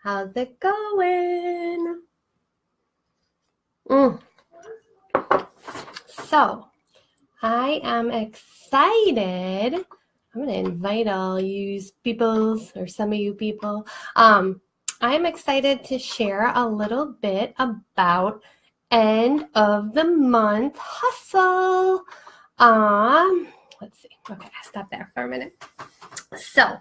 How's it going? So, I am excited. I'm going to invite all you peoples, or some of you people. I'm excited to share a little bit about end of the month hustle. Let's see. Okay, I stopped there for a minute. So,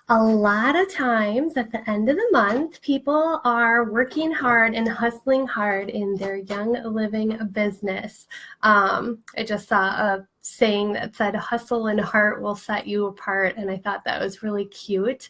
a lot of times at the end of the month, people are working hard and hustling hard in their young living business. I just saw a saying that said, hustle and heart will set you apart. And I thought that was really cute.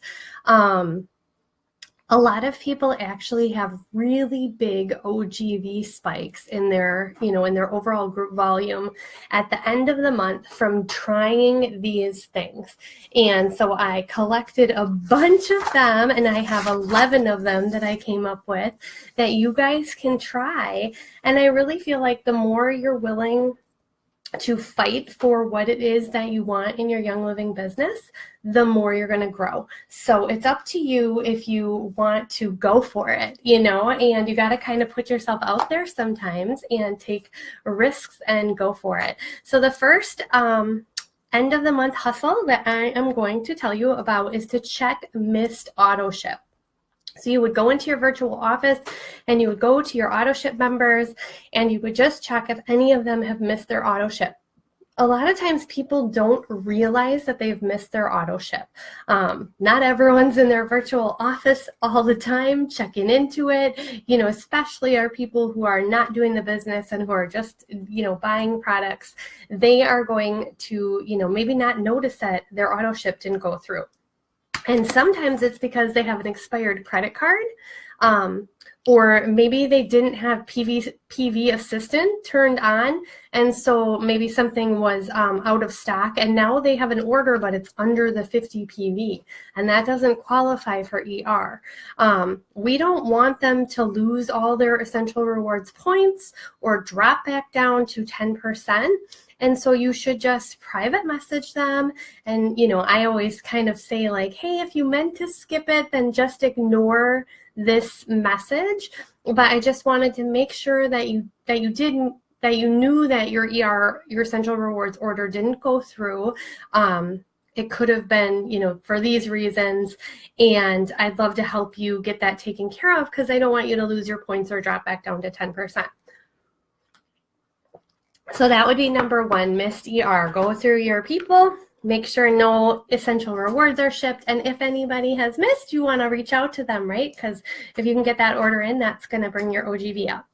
A lot of people actually have really big OGV spikes in their, in their overall group volume at the end of the month from trying these things. And so I collected a bunch of them, and I have 11 of them that I came up with that you guys can try. And I really feel like the more you're willing to fight for what it is that you want in your young living business, the more you're going to grow. So it's up to you if you want to go for it, and you got to kind of put yourself out there sometimes and take risks and go for it. So the first end of the month hustle that I am going to tell you about is to check missed auto ship. So you would go into your virtual office and you would go to your auto ship members and you would just check if any of them have missed their auto ship. A lot of times people don't realize that they've missed their auto ship. Not everyone's in their virtual office all the time checking into it, especially our people who are not doing the business and who are just, buying products. They are going to, maybe not notice that their auto ship didn't go through. And sometimes it's because they have an expired credit card, or maybe they didn't have PV assistant turned on, and so maybe something was out of stock, and now they have an order, but it's under the 50 PV, and that doesn't qualify for ER. We don't want them to lose all their Essential Rewards points or drop back down to 10%. And so you should just private message them. And, I always kind of say like, hey, if you meant to skip it, then just ignore this message. But I just wanted to make sure that you knew that your Essential Rewards order didn't go through. It could have been, for these reasons. And I'd love to help you get that taken care of because I don't want you to lose your points or drop back down to 10%. So that would be number one, missed ER. Go through your people, make sure no Essential Rewards are shipped. And if anybody has missed, you want to reach out to them, right? Because if you can get that order in, that's going to bring your OGV up.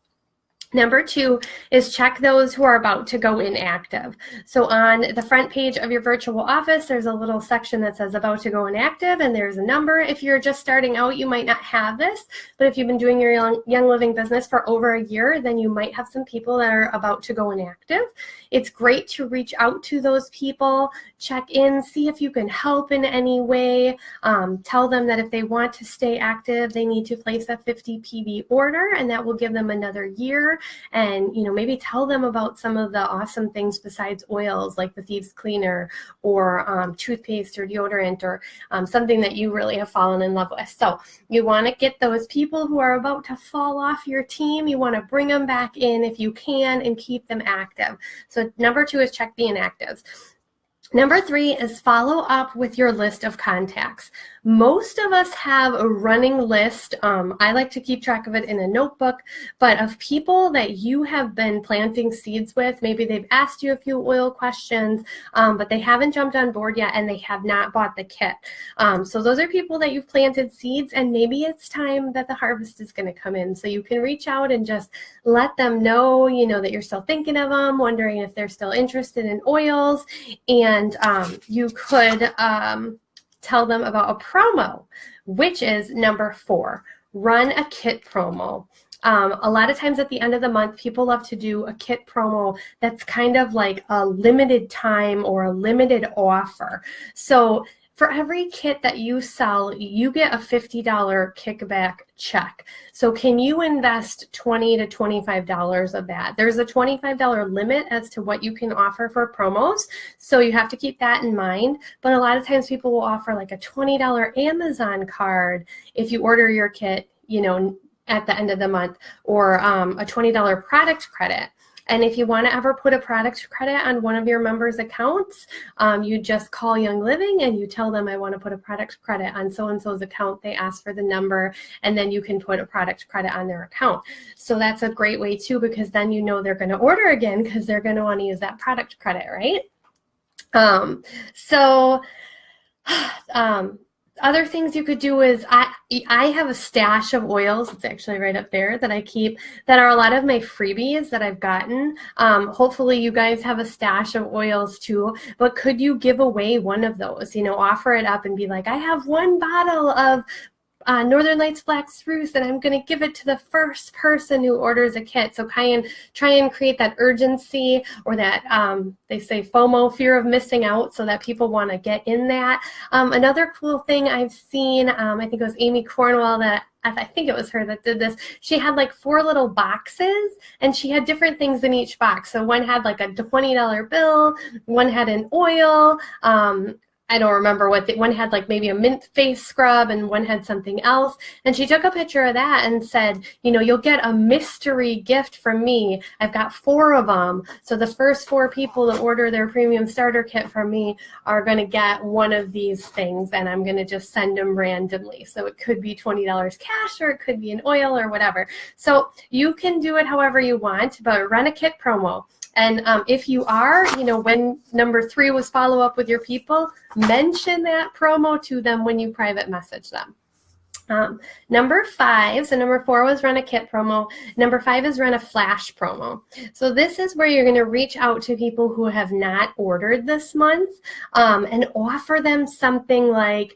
Number two is check those who are about to go inactive. So on the front page of your virtual office, there's a little section that says about to go inactive, and there's a number. If you're just starting out, you might not have this, but if you've been doing your young living business for over a year, then you might have some people that are about to go inactive. It's great to reach out to those people, check in, see if you can help in any way. Tell them that if they want to stay active, they need to place a 50 PV order, and that will give them another year. And, maybe tell them about some of the awesome things besides oils, like the Thieves Cleaner or toothpaste or deodorant or something that you really have fallen in love with. So you want to get those people who are about to fall off your team. You want to bring them back in if you can and keep them active. So number two is check the inactives. Number three is follow up with your list of contacts. Most of us have a running list. I like to keep track of it in a notebook, but of people that you have been planting seeds with. Maybe they've asked you a few oil questions, but they haven't jumped on board yet and they have not bought the kit. So those are people that you've planted seeds, and maybe it's time that the harvest is going to come in. So you can reach out and just let them know, that you're still thinking of them, wondering if they're still interested in oils. And you could tell them about a promo, which is number 4, run a kit promo. A lot of times at the end of the month, people love to do a kit promo that's kind of like a limited time or a limited offer. So for every kit that you sell, you get a $50 kickback check. So can you invest $20 to $25 of that? There's a $25 limit as to what you can offer for promos. So you have to keep that in mind. But a lot of times people will offer like a $20 Amazon card if you order your kit, you know, at the end of the month, or a $20 product credit. And if you want to ever put a product credit on one of your members' accounts, you just call Young Living and you tell them, I want to put a product credit on so-and-so's account. They ask for the number, and then you can put a product credit on their account. So that's a great way too, because then you know they're going to order again because they're going to want to use that product credit, right? Other things you could do is I have a stash of oils. It's actually right up there that I keep, that are a lot of my freebies that I've gotten. Hopefully you guys have a stash of oils too, but could you give away one of those? You know, offer it up and be like, I have one bottle of Northern Lights Black Spruce, and I'm going to give it to the first person who orders a kit. So try and create that urgency, or that they say FOMO, fear of missing out, so that people want to get in that. Another cool thing I've seen, I think it was Amy Cornwell that I think it was her that did this. She had like 4 little boxes, and she had different things in each box. So one had like a $20 bill, one had an oil, I don't remember what, one had like maybe a mint face scrub, and one had something else. And she took a picture of that and said, you know, you'll get a mystery gift from me. I've got 4 of them. So the first 4 people that order their premium starter kit from me are going to get one of these things, and I'm going to just send them randomly. So it could be $20 cash, or it could be an oil, or whatever. So you can do it however you want, but run a kit promo. And if you are, you know, when number 3 was follow up with your people, mention that promo to them when you private message them. Number 5, so number 4 was run a kit promo. Number 5 is run a flash promo. So this is where you're going to reach out to people who have not ordered this month, and offer them something like,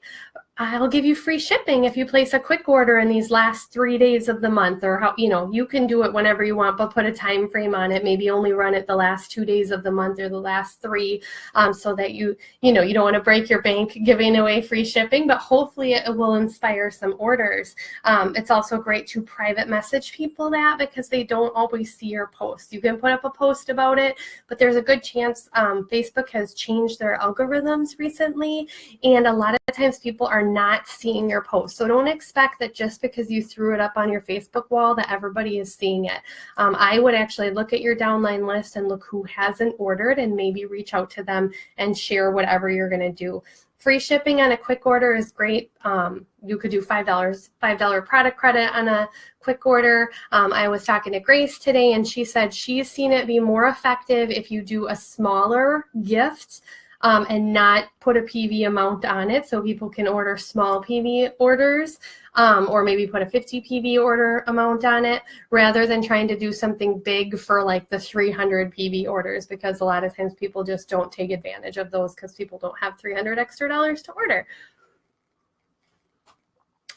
I'll give you free shipping if you place a quick order in these last 3 days of the month, or how, you know, you can do it whenever you want, but put a time frame on it. Maybe only run it the last 2 days of the month, or the last 3, so that you know, you don't want to break your bank giving away free shipping, but hopefully it will inspire some orders. It's also great to private message people that, because they don't always see your post. You can put up a post about it, but there's a good chance Facebook has changed their algorithms recently, and a lot of times people are not seeing your post. So don't expect that just because you threw it up on your Facebook wall that everybody is seeing it. I would actually look at your downline list and look who hasn't ordered, and maybe reach out to them and share whatever you're going to do. Free shipping on a quick order is great. You could do $5 product credit on a quick order. I was talking to Grace today, and she said she's seen it be more effective if you do a smaller gift, and not put a PV amount on it, so people can order small PV orders, or maybe put a 50 PV order amount on it, rather than trying to do something big for like the 300 PV orders, because a lot of times people just don't take advantage of those because people don't have $300 extra to order.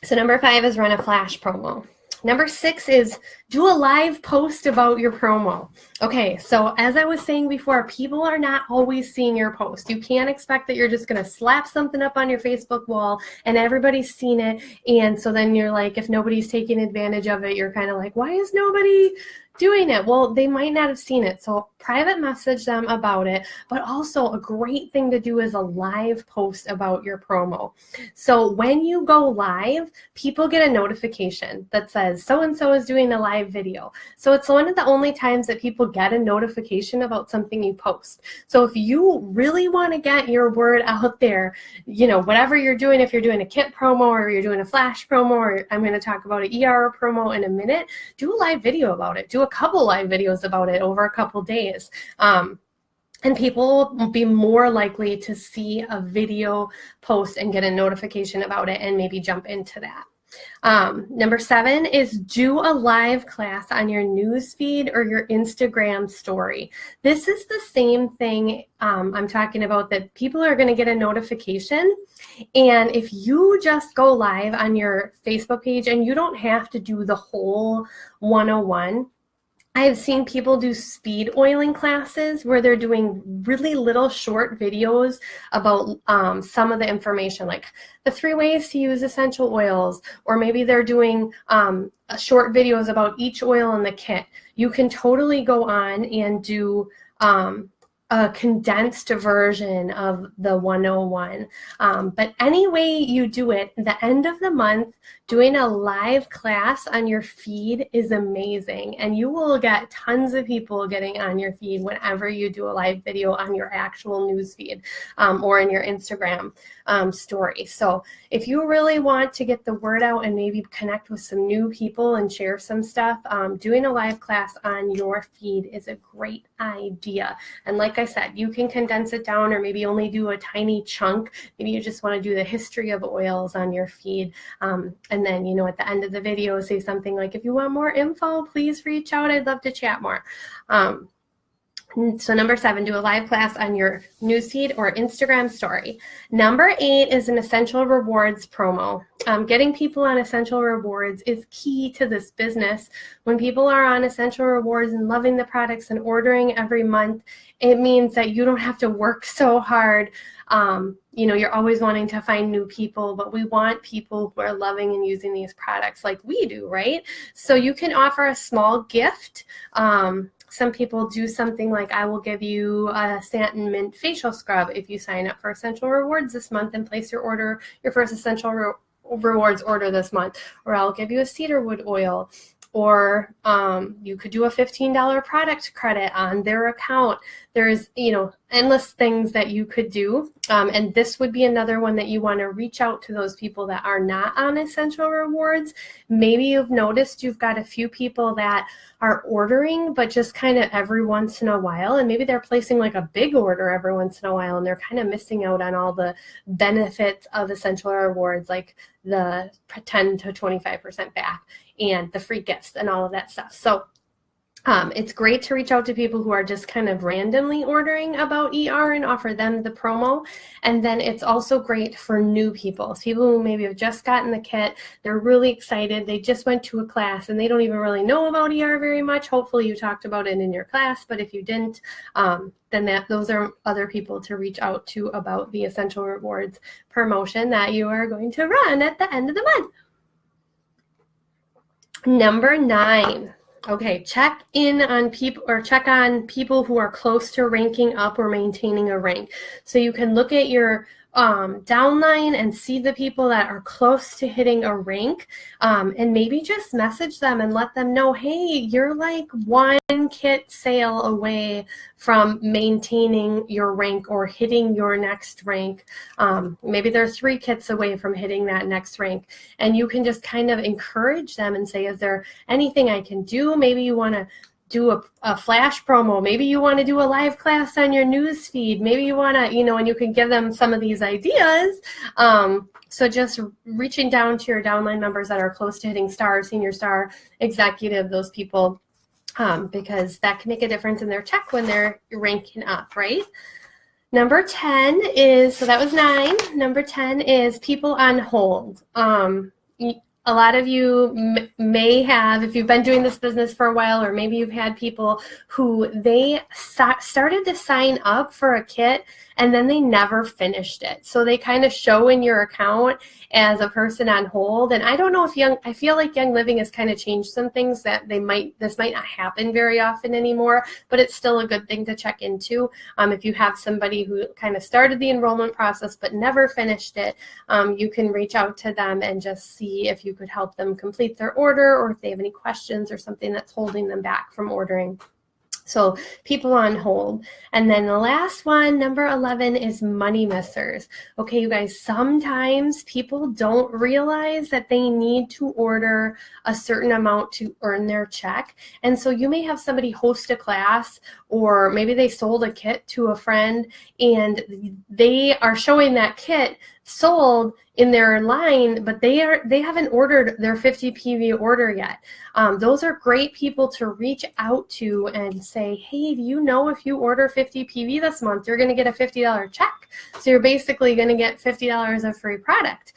So number 5 is run a flash promo. Number 6 is do a live post about your promo. Okay, so as I was saying before, people are not always seeing your post. You can't expect that you're just going to slap something up on your Facebook wall and everybody's seen it. And so then you're like, if nobody's taking advantage of it, you're kind of like, why is nobody doing it? Well, they might not have seen it. So private message them about it, but also a great thing to do is a live post about your promo. So when you go live, people get a notification that says so-and-so is doing a live video. So it's one of the only times that people get a notification about something you post. So if you really want to get your word out there, you know, whatever you're doing, if you're doing a kit promo, or you're doing a flash promo, or I'm going to talk about an ER promo in a minute, do a live video about it. Do a couple live videos about it over a couple days. And people will be more likely to see a video post and get a notification about it and maybe jump into that. Number 7 is do a live class on your news feed or your Instagram story. This is the same thing I'm talking about, that people are going to get a notification. And if you just go live on your Facebook page, and you don't have to do the whole 101, I've seen people do speed oiling classes where they're doing really little short videos about some of the information, like the 3 ways to use essential oils, or maybe they're doing short videos about each oil in the kit. You can totally go on and do a condensed version of the 101. But any way you do it, the end of the month, doing a live class on your feed is amazing. And you will get tons of people getting on your feed whenever you do a live video on your actual news feed or in your Instagram story. So if you really want to get the word out and maybe connect with some new people and share some stuff, doing a live class on your feed is a great idea. And like I said, you can condense it down or maybe only do a tiny chunk. Maybe you just want to do the history of oils on your feed. And then, at the end of the video, say something like, if you want more info, please reach out. I'd love to chat more. So number 7, do a live class on your newsfeed or Instagram story. Number 8 is an essential rewards promo. Getting people on essential rewards is key to this business. When people are on essential rewards and loving the products and ordering every month, it means that you don't have to work so hard. You're always wanting to find new people, but we want people who are loving and using these products like we do, right? So you can offer a small gift. Some people do something like, I will give you a satin mint facial scrub if you sign up for Essential Rewards this month and place your first Essential Rewards order this month. Or I'll give you a cedarwood oil. Or you could do a $15 product credit on their account. There's, endless things that you could do. And this would be another one that you want to reach out to those people that are not on Essential Rewards. Maybe you've noticed you've got a few people that are ordering, but just kind of every once in a while. And maybe they're placing like a big order every once in a while, and they're kind of missing out on all the benefits of Essential Rewards, like the 10 to 25% back and the free gifts and all of that stuff. So it's great to reach out to people who are just kind of randomly ordering about ER and offer them the promo. And then it's also great for new people who maybe have just gotten the kit. They're really excited. They just went to a class and they don't even really know about ER very much. Hopefully you talked about it in your class, but if you didn't, then those are other people to reach out to about the Essential Rewards promotion that you are going to run at the end of the month. Number 9. Okay, check on people who are close to ranking up or maintaining a rank. So you can look at your downline and see the people that are close to hitting a rank, and maybe just message them and let them know, hey, you're like one kit sale away from maintaining your rank or hitting your next rank. Maybe they're 3 kits away from hitting that next rank, and you can just kind of encourage them and say, is there anything I can do? Maybe you want to do a flash promo. Maybe you want to do a live class on your news feed. Maybe you want to, and you can give them some of these ideas. So just reaching down to your downline members that are close to hitting star, senior star, executive, those people, because that can make a difference in their check when they're ranking up, right? Number 10 is, so that was 9. Number 10 is people on hold. A lot of you may have, if you've been doing this business for a while, or maybe you've had people who they started to sign up for a kit and then they never finished it. So they kind of show in your account as a person on hold. And I don't know if I feel like Young Living has kind of changed some things that this might not happen very often anymore, but it's still a good thing to check into. If you have somebody who kind of started the enrollment process but never finished it, you can reach out to them and just see if you could help them complete their order, or if they have any questions or something that's holding them back from ordering. So people on hold. And then the last one, number 11, is money missers. Okay, you guys, sometimes people don't realize that they need to order a certain amount to earn their check. And so you may have somebody host a class, or maybe they sold a kit to a friend and they are showing that kit sold in their line, but they haven't ordered their 50 PV order yet. Those are great people to reach out to and say, hey, do you know if you order 50 PV this month, you're going to get a $50 check. So you're basically going to get $50 of free product.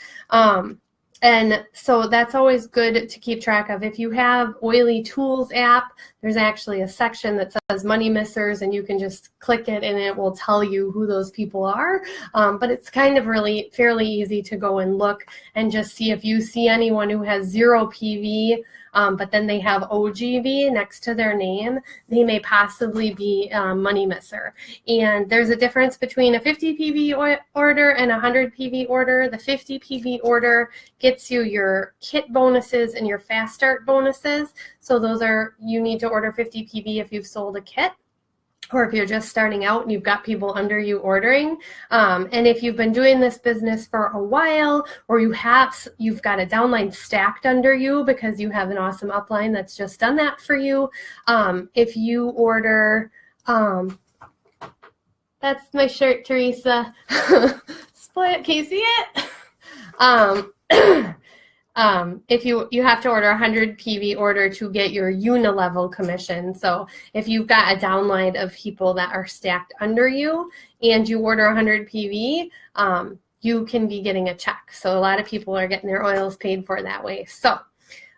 And so that's always good to keep track of. If you have Oily Tools app, there's actually a section that says money missers, and you can just click it and it will tell you who those people are. But it's kind of really fairly easy to go and look and just see if you see anyone who has 0 PV, but then they have OGV next to their name, they may possibly be a money misser. And there's a difference between a 50 PV order and a 100 PV order. The 50 PV order gets you your kit bonuses and your fast start bonuses. So those are, you need to order 50 PV if you've sold a kit, or if you're just starting out and you've got people under you ordering. And if you've been doing this business for a while, or you've got a downline stacked under you because you have an awesome upline that's just done that for you. If you order, that's my shirt, Teresa. Split, can you see it? If you have to order 100 PV order to get your unilevel commission. So if you've got a downline of people that are stacked under you and you order 100 PV, you can be getting a check. So a lot of people are getting their oils paid for that way. So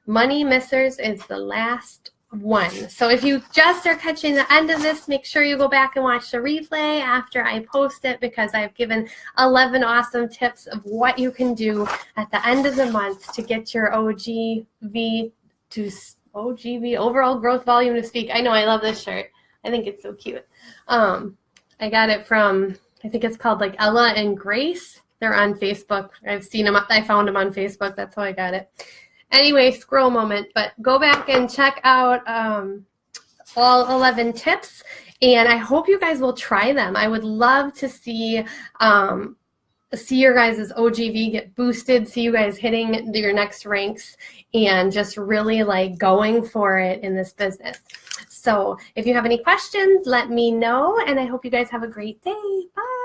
money missers is the last one. So if you just are catching the end of this, make sure you go back and watch the replay after I post it, because I've given 11 awesome tips of what you can do at the end of the month to get your OGV overall growth volume to speak. I know, I love this shirt. I think it's so cute. I got it from, I think it's called like Ella and Grace. They're on Facebook. I've seen them. I found them on Facebook. That's how I got it. Anyway, scroll moment, but go back and check out all 11 tips, and I hope you guys will try them. I would love to see your guys' OGV get boosted, see you guys hitting your next ranks, and just really like going for it in this business. So if you have any questions, let me know, and I hope you guys have a great day. Bye.